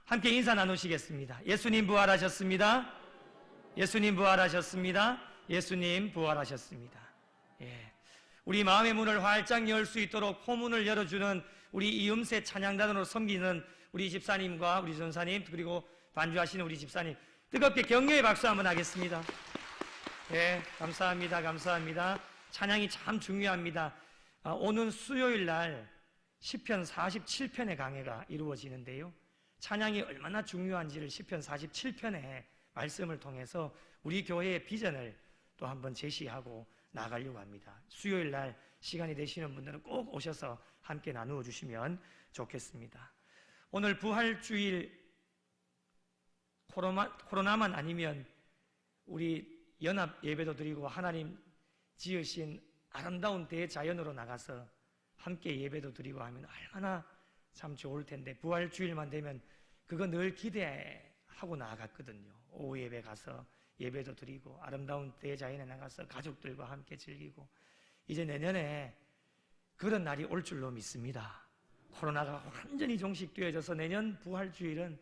함께 인사 나누시겠습니다. 예수님 부활하셨습니다. 예수님 부활하셨습니다. 예수님 부활하셨습니다. 예. 우리 마음의 문을 활짝 열 수 있도록 포문을 열어주는 우리 이음새 찬양단으로 섬기는 우리 집사님과 우리 전사님, 그리고 반주하시는 우리 집사님, 뜨겁게 격려의 박수 한번 하겠습니다. 예, 감사합니다. 감사합니다. 찬양이 참 중요합니다. 오는 수요일 날 시편 47편의 강해가 이루어지는데요, 찬양이 얼마나 중요한지를 시편 47편의 말씀을 통해서 우리 교회의 비전을 또 한번 제시하고 나가려고 합니다. 수요일 날 시간이 되시는 분들은 꼭 오셔서 함께 나누어 주시면 좋겠습니다. 오늘 부활주일, 코로나만 아니면 우리 연합 예배도 드리고 하나님 지으신 아름다운 대자연으로 나가서 함께 예배도 드리고 하면 얼마나 참 좋을 텐데, 부활주일만 되면 그거 늘 기대하고 나아갔거든요. 오후 예배 가서 예배도 드리고 아름다운 대자연에 나가서 가족들과 함께 즐기고, 이제 내년에 그런 날이 올 줄로 믿습니다. 코로나가 완전히 종식되어져서 내년 부활주일은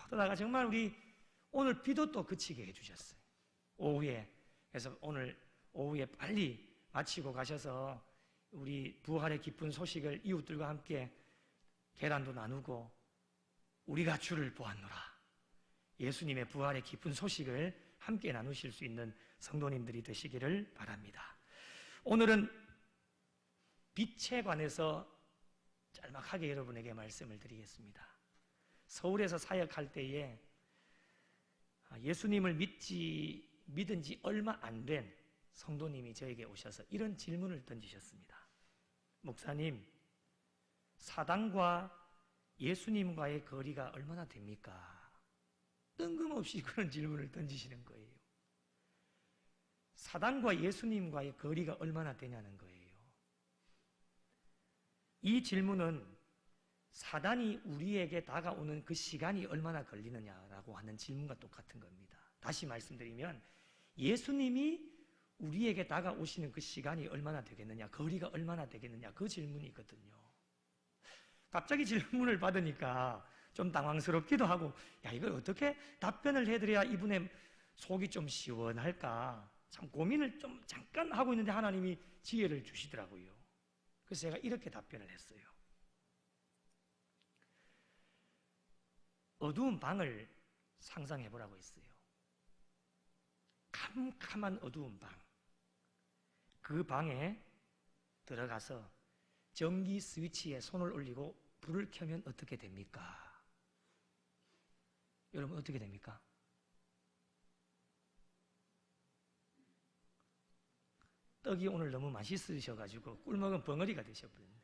모두 다가 정말 우리 오늘 비도 또 그치게 해주셨어요. 오후에. 그래서 오늘 오후에 빨리 마치고 가셔서 우리 부활의 기쁜 소식을 이웃들과 함께 계란도 나누고 우리가 주를 보았노라, 예수님의 부활의 기쁜 소식을 함께 나누실 수 있는 성도님들이 되시기를 바랍니다. 오늘은 빛에 관해서 짤막하게 여러분에게 말씀을 드리겠습니다. 서울에서 사역할 때에 예수님을 믿은 지 얼마 안 된 성도님이 저에게 오셔서 이런 질문을 던지셨습니다. 목사님, 사단과 예수님과의 거리가 얼마나 됩니까? 뜬금없이 그런 질문을 던지시는 거예요. 사단과 예수님과의 거리가 얼마나 되냐는 거예요. 이 질문은 사단이 우리에게 다가오는 그 시간이 얼마나 걸리느냐라고 하는 질문과 똑같은 겁니다. 다시 말씀드리면 예수님이 우리에게 다가오시는 그 시간이 얼마나 되겠느냐, 거리가 얼마나 되겠느냐, 그 질문이거든요. 갑자기 질문을 받으니까 좀 당황스럽기도 하고, 야, 이걸 어떻게 답변을 해드려야 이분의 속이 좀 시원할까, 참 고민을 좀 잠깐 하고 있는데 하나님이 지혜를 주시더라고요. 그래서 제가 이렇게 답변을 했어요. 어두운 방을 상상해 보라고 했어요. 캄캄한 어두운 방. 그 방에 들어가서 전기 스위치에 손을 올리고 불을 켜면 어떻게 됩니까? 여러분, 어떻게 됩니까? 떡이 오늘 너무 맛있으셔가지고 꿀먹은 벙어리가 되셔버렸네.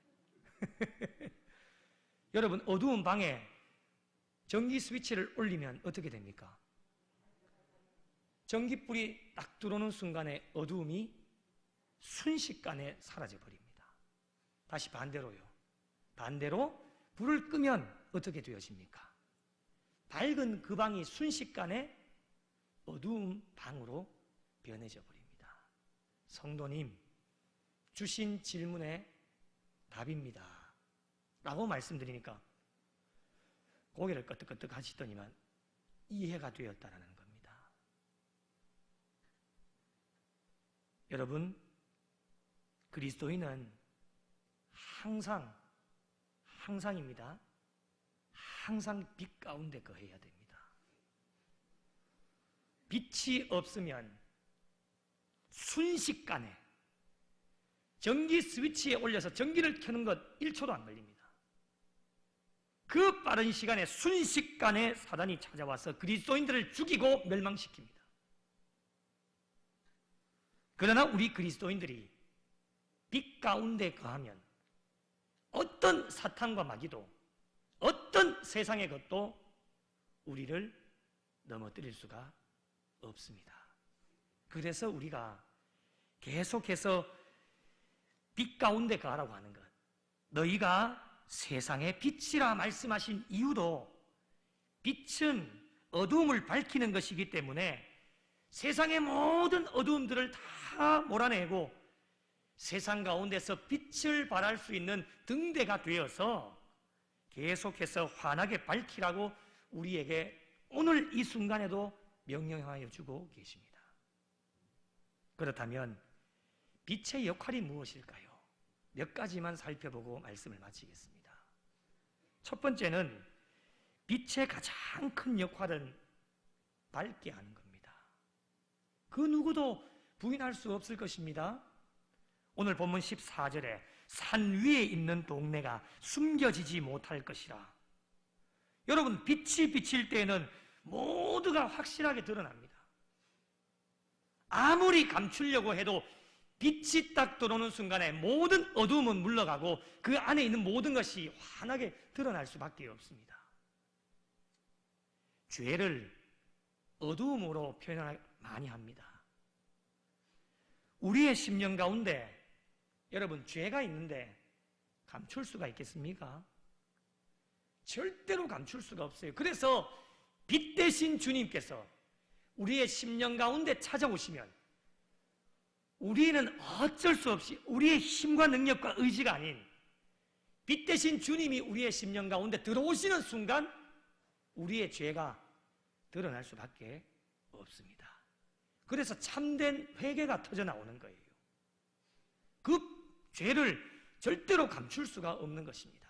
여러분, 어두운 방에 전기 스위치를 올리면 어떻게 됩니까? 전기불이 딱 들어오는 순간에 어두움이 순식간에 사라져 버립니다. 다시 반대로요. 반대로 불을 끄면 어떻게 되어집니까? 밝은 그 방이 순식간에 어두운 방으로 변해져 버립니다. 성도님, 주신 질문의 답입니다 라고 말씀드리니까 고개를 끄덕끄덕 하시더니만 이해가 되었다라는 겁니다. 여러분, 그리스도인은 항상입니다. 항상 빛 가운데 거해야 됩니다. 빛이 없으면 순식간에 전기 스위치에 올려서 전기를 켜는 것 1초도 안 걸립니다. 그 빠른 시간에 순식간에 사단이 찾아와서 그리스도인들을 죽이고 멸망시킵니다. 그러나 우리 그리스도인들이 빛 가운데 거하면 어떤 사탄과 마귀도, 어떤 세상의 것도 우리를 넘어뜨릴 수가 없습니다. 그래서 우리가 계속해서 빛 가운데 거하라고 하는 것, 너희가 세상의 빛이라 말씀하신 이유도 빛은 어두움을 밝히는 것이기 때문에 세상의 모든 어두움들을 다 몰아내고 세상 가운데서 빛을 발할 수 있는 등대가 되어서 계속해서 환하게 밝히라고 우리에게 오늘 이 순간에도 명령하여 주고 계십니다. 그렇다면 빛의 역할이 무엇일까요? 몇 가지만 살펴보고 말씀을 마치겠습니다. 첫 번째는 빛의 가장 큰 역할은 밝게 하는 겁니다. 그 누구도 부인할 수 없을 것입니다. 오늘 본문 14절에 산 위에 있는 동네가 숨겨지지 못할 것이라. 여러분, 빛이 비칠 때에는 모두가 확실하게 드러납니다. 아무리 감추려고 해도 빛이 딱 들어오는 순간에 모든 어두움은 물러가고 그 안에 있는 모든 것이 환하게 드러날 수밖에 없습니다. 죄를 어두움으로 표현을 많이 합니다. 우리의 심령 가운데 여러분, 죄가 있는데 감출 수가 있겠습니까? 절대로 감출 수가 없어요. 그래서 빛 대신 주님께서 우리의 심령 가운데 찾아오시면 우리는 어쩔 수 없이 우리의 힘과 능력과 의지가 아닌 빛 대신 주님이 우리의 심령 가운데 들어오시는 순간 우리의 죄가 드러날 수밖에 없습니다. 그래서 참된 회개가 터져나오는 거예요. 그 죄를 절대로 감출 수가 없는 것입니다.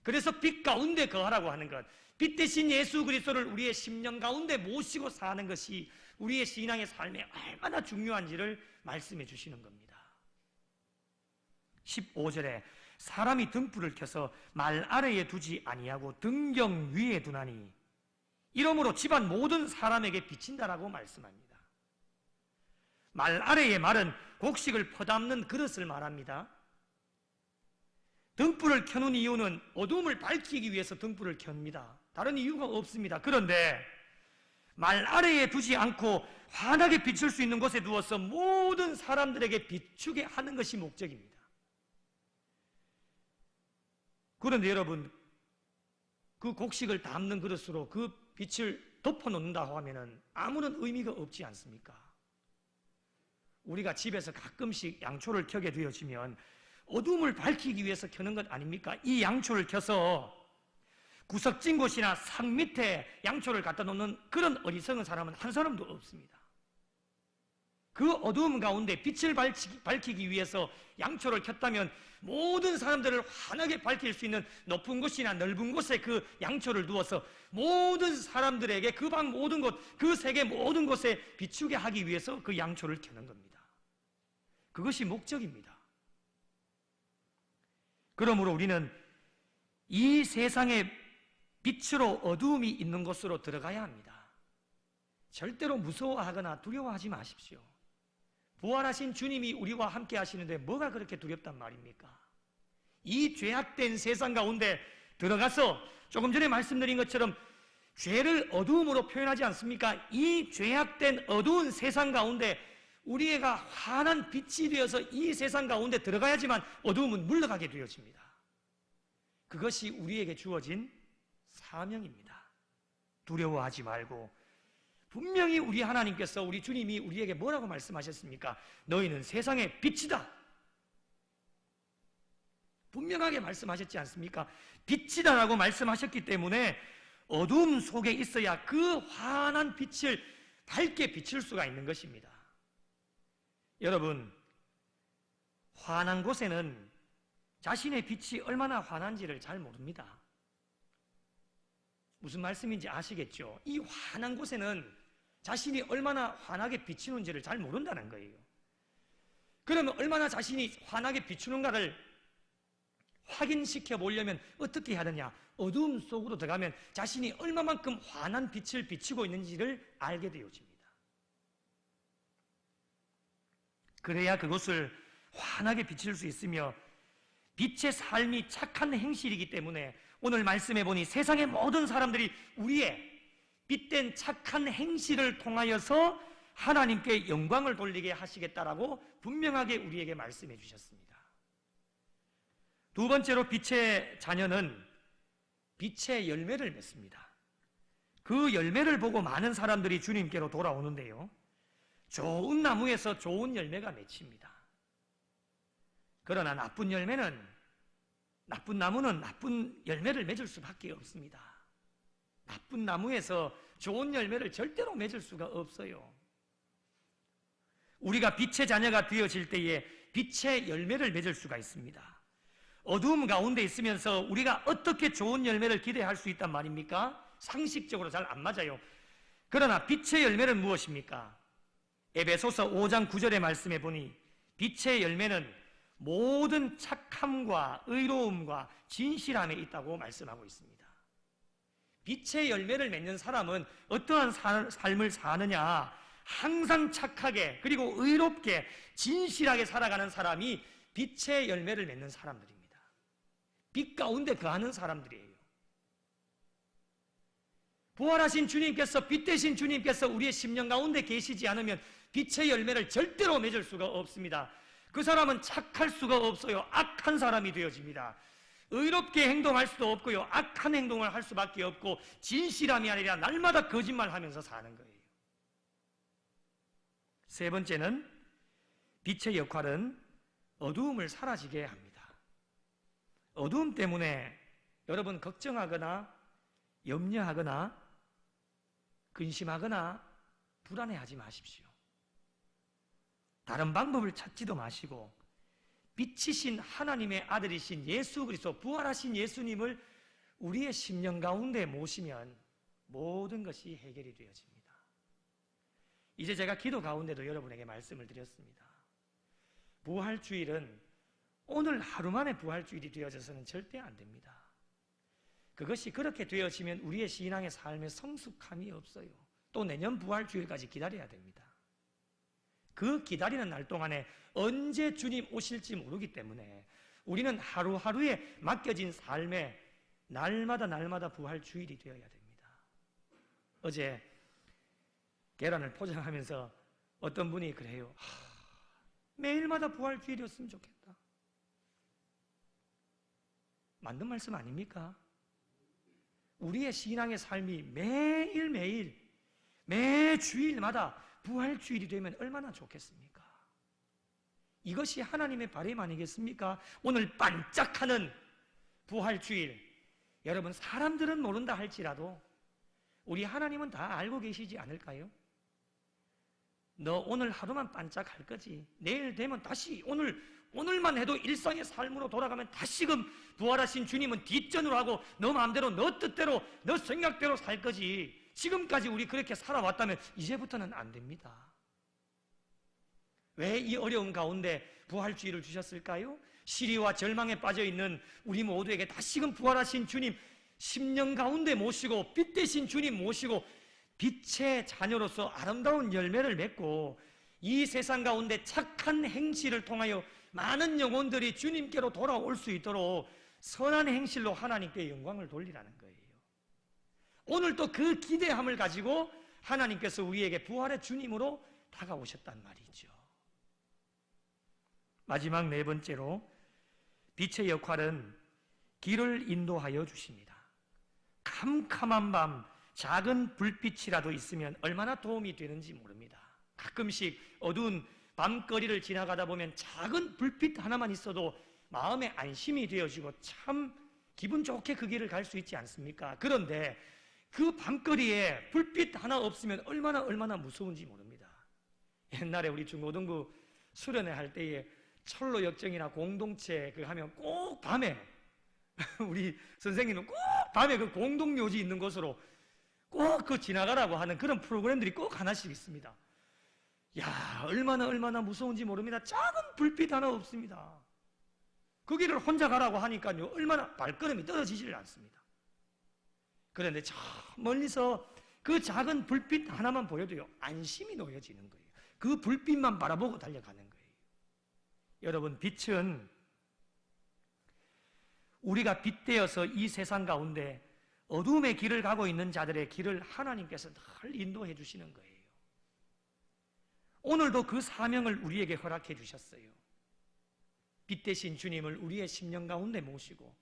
그래서 빛 가운데 거하라고 하는 것, 빛 대신 예수 그리스도를 우리의 심령 가운데 모시고 사는 것이 우리의 신앙의 삶에 얼마나 중요한지를 말씀해 주시는 겁니다. 15절에 사람이 등불을 켜서 말 아래에 두지 아니하고 등경 위에 두나니 이러므로 집안 모든 사람에게 비친다라고 말씀합니다. 말 아래의 말은 곡식을 퍼담는 그릇을 말합니다. 등불을 켜는 이유는 어두움을 밝히기 위해서 등불을 켭니다. 다른 이유가 없습니다. 그런데 말 아래에 두지 않고 환하게 비출 수 있는 곳에 두어서 모든 사람들에게 비추게 하는 것이 목적입니다. 그런데 여러분, 그 곡식을 담는 그릇으로 그 빛을 덮어놓는다고 하면 아무런 의미가 없지 않습니까? 우리가 집에서 가끔씩 양초를 켜게 되어지면 어둠을 밝히기 위해서 켜는 것 아닙니까? 이 양초를 켜서 구석진 곳이나 산 밑에 양초를 갖다 놓는 그런 어리석은 사람은 한 사람도 없습니다. 그 어두움 가운데 빛을 밝히기 위해서 양초를 켰다면 모든 사람들을 환하게 밝힐 수 있는 높은 곳이나 넓은 곳에 그 양초를 두어서 모든 사람들에게 그 방 모든 곳, 그 세계 모든 곳에 비추게 하기 위해서 그 양초를 켜는 겁니다. 그것이 목적입니다. 그러므로 우리는 이 세상의 빛으로 어두움이 있는 곳으로 들어가야 합니다. 절대로 무서워하거나 두려워하지 마십시오. 부활하신 주님이 우리와 함께 하시는데 뭐가 그렇게 두렵단 말입니까? 이 죄악된 세상 가운데 들어가서 조금 전에 말씀드린 것처럼 죄를 어두움으로 표현하지 않습니까? 이 죄악된 어두운 세상 가운데 우리가 환한 빛이 되어서 이 세상 가운데 들어가야지만 어두움은 물러가게 되어집니다. 그것이 우리에게 주어진 사명입니다. 두려워하지 말고 분명히 우리 하나님께서 우리 주님이 우리에게 뭐라고 말씀하셨습니까? 너희는 세상의 빛이다. 분명하게 말씀하셨지 않습니까? 빛이다라고 말씀하셨기 때문에 어두움 속에 있어야 그 환한 빛을 밝게 비칠 수가 있는 것입니다. 여러분, 환한 곳에는 자신의 빛이 얼마나 환한지를 잘 모릅니다. 무슨 말씀인지 아시겠죠? 이 환한 곳에는 자신이 얼마나 환하게 비추는지를 잘 모른다는 거예요. 그러면 얼마나 자신이 환하게 비추는가를 확인시켜 보려면 어떻게 해야 하느냐? 어두움 속으로 들어가면 자신이 얼마만큼 환한 빛을 비추고 있는지를 알게 되어집니다. 그래야 그것을 환하게 비칠 수 있으며 빛의 삶이 착한 행실이기 때문에 오늘 말씀해 보니 세상의 모든 사람들이 우리의 빛된 착한 행실을 통하여서 하나님께 영광을 돌리게 하시겠다라고 분명하게 우리에게 말씀해 주셨습니다. 두 번째로 빛의 자녀는 빛의 열매를 맺습니다. 그 열매를 보고 많은 사람들이 주님께로 돌아오는데요, 좋은 나무에서 좋은 열매가 맺힙니다. 그러나 나쁜 나무는 나쁜 열매를 맺을 수밖에 없습니다. 나쁜 나무에서 좋은 열매를 절대로 맺을 수가 없어요. 우리가 빛의 자녀가 되어질 때에 빛의 열매를 맺을 수가 있습니다. 어두움 가운데 있으면서 우리가 어떻게 좋은 열매를 기대할 수 있단 말입니까? 상식적으로 잘 안 맞아요. 그러나 빛의 열매는 무엇입니까? 에베소서 5장 9절의 말씀에 보니 빛의 열매는 모든 착함과 의로움과 진실함에 있다고 말씀하고 있습니다. 빛의 열매를 맺는 사람은 어떠한 삶을 사느냐? 항상 착하게 그리고 의롭게 진실하게 살아가는 사람이 빛의 열매를 맺는 사람들입니다. 빛 가운데 거하는 사람들이에요. 부활하신 주님께서, 빛 되신 주님께서 우리의 심령 가운데 계시지 않으면 빛의 열매를 절대로 맺을 수가 없습니다. 그 사람은 착할 수가 없어요. 악한 사람이 되어집니다. 의롭게 행동할 수도 없고요, 악한 행동을 할 수밖에 없고, 진실함이 아니라 날마다 거짓말하면서 사는 거예요. 세 번째는 빛의 역할은 어두움을 사라지게 합니다. 어두움 때문에 여러분 걱정하거나 염려하거나 근심하거나 불안해하지 마십시오. 다른 방법을 찾지도 마시고 빛이신 하나님의 아들이신 예수 그리스도, 부활하신 예수님을 우리의 심령 가운데 모시면 모든 것이 해결이 되어집니다. 이제 제가 기도 가운데도 여러분에게 말씀을 드렸습니다. 부활주일은 오늘 하루 만에 부활주일이 되어져서는 절대 안 됩니다. 그것이 그렇게 되어지면 우리의 신앙의 삶에 성숙함이 없어요. 또 내년 부활주일까지 기다려야 됩니다. 그 기다리는 날 동안에 언제 주님 오실지 모르기 때문에 우리는 하루하루에 맡겨진 삶에 날마다 부활주일이 되어야 됩니다. 어제 계란을 포장하면서 어떤 분이 그래요. 매일마다 부활주일이었으면 좋겠다. 맞는 말씀 아닙니까? 우리의 신앙의 삶이 매일매일 매 주일마다 부활주일이 되면 얼마나 좋겠습니까? 이것이 하나님의 바람 아니겠습니까? 오늘 반짝하는 부활주일, 여러분 사람들은 모른다 할지라도 우리 하나님은 다 알고 계시지 않을까요? 너 오늘 하루만 반짝할 거지. 내일 되면 다시 오늘만 해도 일상의 삶으로 돌아가면 다시금 부활하신 주님은 뒷전으로 하고 너 마음대로 너 뜻대로 너 생각대로 살 거지. 지금까지 우리 그렇게 살아왔다면 이제부터는 안 됩니다. 왜 이 어려움 가운데 부활주의를 주셨을까요? 시리와 절망에 빠져있는 우리 모두에게 다시금 부활하신 주님 심령 가운데 모시고 빛 대신 주님 모시고 빛의 자녀로서 아름다운 열매를 맺고 이 세상 가운데 착한 행실을 통하여 많은 영혼들이 주님께로 돌아올 수 있도록 선한 행실로 하나님께 영광을 돌리라는 거예요. 오늘도 그 기대함을 가지고 하나님께서 우리에게 부활의 주님으로 다가오셨단 말이죠. 마지막 네 번째로 빛의 역할은 길을 인도하여 주십니다. 캄캄한 밤 작은 불빛이라도 있으면 얼마나 도움이 되는지 모릅니다. 가끔씩 어두운 밤거리를 지나가다 보면 작은 불빛 하나만 있어도 마음에 안심이 되어지고 참 기분 좋게 그 길을 갈 수 있지 않습니까? 그런데 그 밤거리에 불빛 하나 없으면 얼마나 무서운지 모릅니다. 옛날에 우리 중고등부 수련회 할 때에 철로 역정이나 공동체 그 하면 꼭 밤에 우리 선생님은 꼭 밤에 그 공동묘지 있는 곳으로 꼭 그 지나가라고 하는 그런 프로그램들이 꼭 하나씩 있습니다. 야, 얼마나 무서운지 모릅니다. 작은 불빛 하나 없습니다. 그 길을 혼자 가라고 하니까요, 얼마나 발걸음이 떨어지질 않습니다. 그런데 저 멀리서 그 작은 불빛 하나만 보여도요, 안심이 놓여지는 거예요. 그 불빛만 바라보고 달려가는 거예요. 여러분, 빛은 우리가 빛되어서 이 세상 가운데 어둠의 길을 가고 있는 자들의 길을 하나님께서 늘 인도해 주시는 거예요. 오늘도 그 사명을 우리에게 허락해 주셨어요. 빛 대신 주님을 우리의 심령 가운데 모시고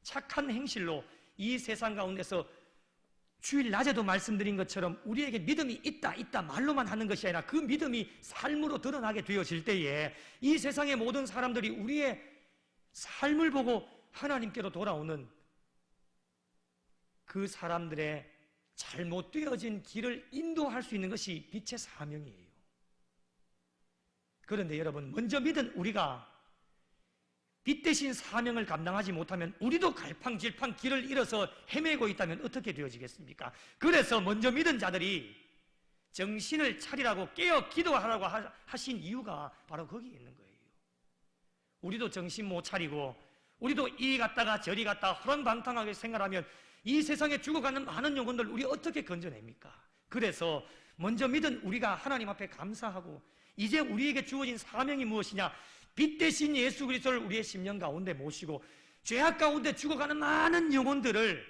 착한 행실로 이 세상 가운데서 주일 낮에도 말씀드린 것처럼 우리에게 믿음이 있다 말로만 하는 것이 아니라 그 믿음이 삶으로 드러나게 되어질 때에 이 세상의 모든 사람들이 우리의 삶을 보고 하나님께로 돌아오는 그 사람들의 잘못되어진 길을 인도할 수 있는 것이 빛의 사명이에요. 그런데 여러분, 먼저 믿은 우리가 빛 대신 사명을 감당하지 못하면 우리도 갈팡질팡 길을 잃어서 헤매고 있다면 어떻게 되어지겠습니까? 그래서 먼저 믿은 자들이 정신을 차리라고 깨어 기도하라고 하신 이유가 바로 거기에 있는 거예요. 우리도 정신 못 차리고 우리도 이리 갔다가 저리 갔다 허랑방탕하게 생활하면 이 세상에 죽어가는 많은 영혼들 우리 어떻게 건져냅니까? 그래서 먼저 믿은 우리가 하나님 앞에 감사하고 이제 우리에게 주어진 사명이 무엇이냐? 빛 대신 예수 그리스도를 우리의 심령 가운데 모시고 죄악 가운데 죽어가는 많은 영혼들을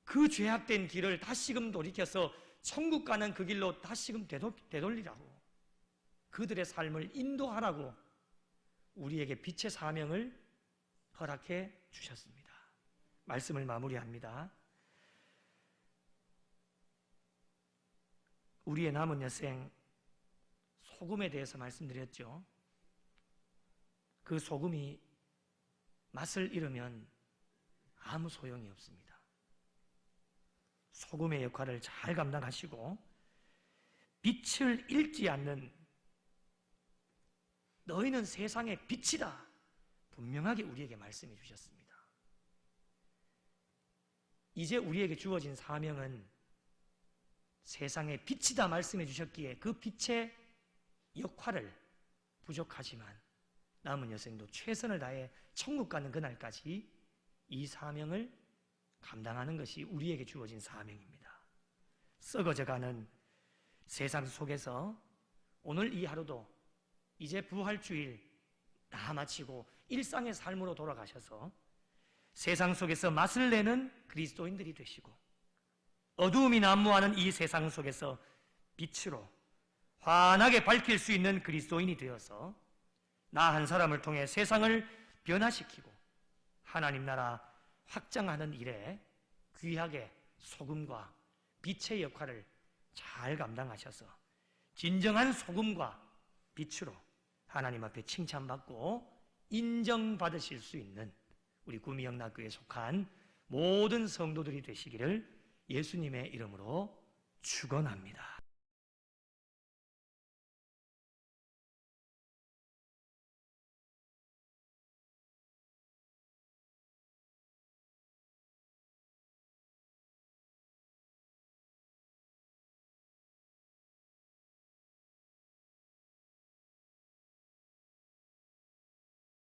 그 죄악된 길을 다시금 돌이켜서 천국 가는 그 길로 다시금 되돌리라고, 그들의 삶을 인도하라고 우리에게 빛의 사명을 허락해 주셨습니다. 말씀을 마무리합니다. 우리의 남은 여생 소금에 대해서 말씀드렸죠. 그 소금이 맛을 잃으면 아무 소용이 없습니다. 소금의 역할을 잘 감당하시고 빛을 잃지 않는, 너희는 세상의 빛이다, 분명하게 우리에게 말씀해 주셨습니다. 이제 우리에게 주어진 사명은 세상의 빛이다 말씀해 주셨기에 그 빛의 역할을 부족하지만 남은 여생도 최선을 다해 천국 가는 그날까지 이 사명을 감당하는 것이 우리에게 주어진 사명입니다. 썩어져가는 세상 속에서 오늘 이 하루도 이제 부활주일 다 마치고 일상의 삶으로 돌아가셔서 세상 속에서 맛을 내는 그리스도인들이 되시고 어두움이 난무하는 이 세상 속에서 빛으로 환하게 밝힐 수 있는 그리스도인이 되어서 나 한 사람을 통해 세상을 변화시키고 하나님 나라 확장하는 일에 귀하게 소금과 빛의 역할을 잘 감당하셔서 진정한 소금과 빛으로 하나님 앞에 칭찬받고 인정받으실 수 있는 우리 구미영락교회에 속한 모든 성도들이 되시기를 예수님의 이름으로 축원합니다.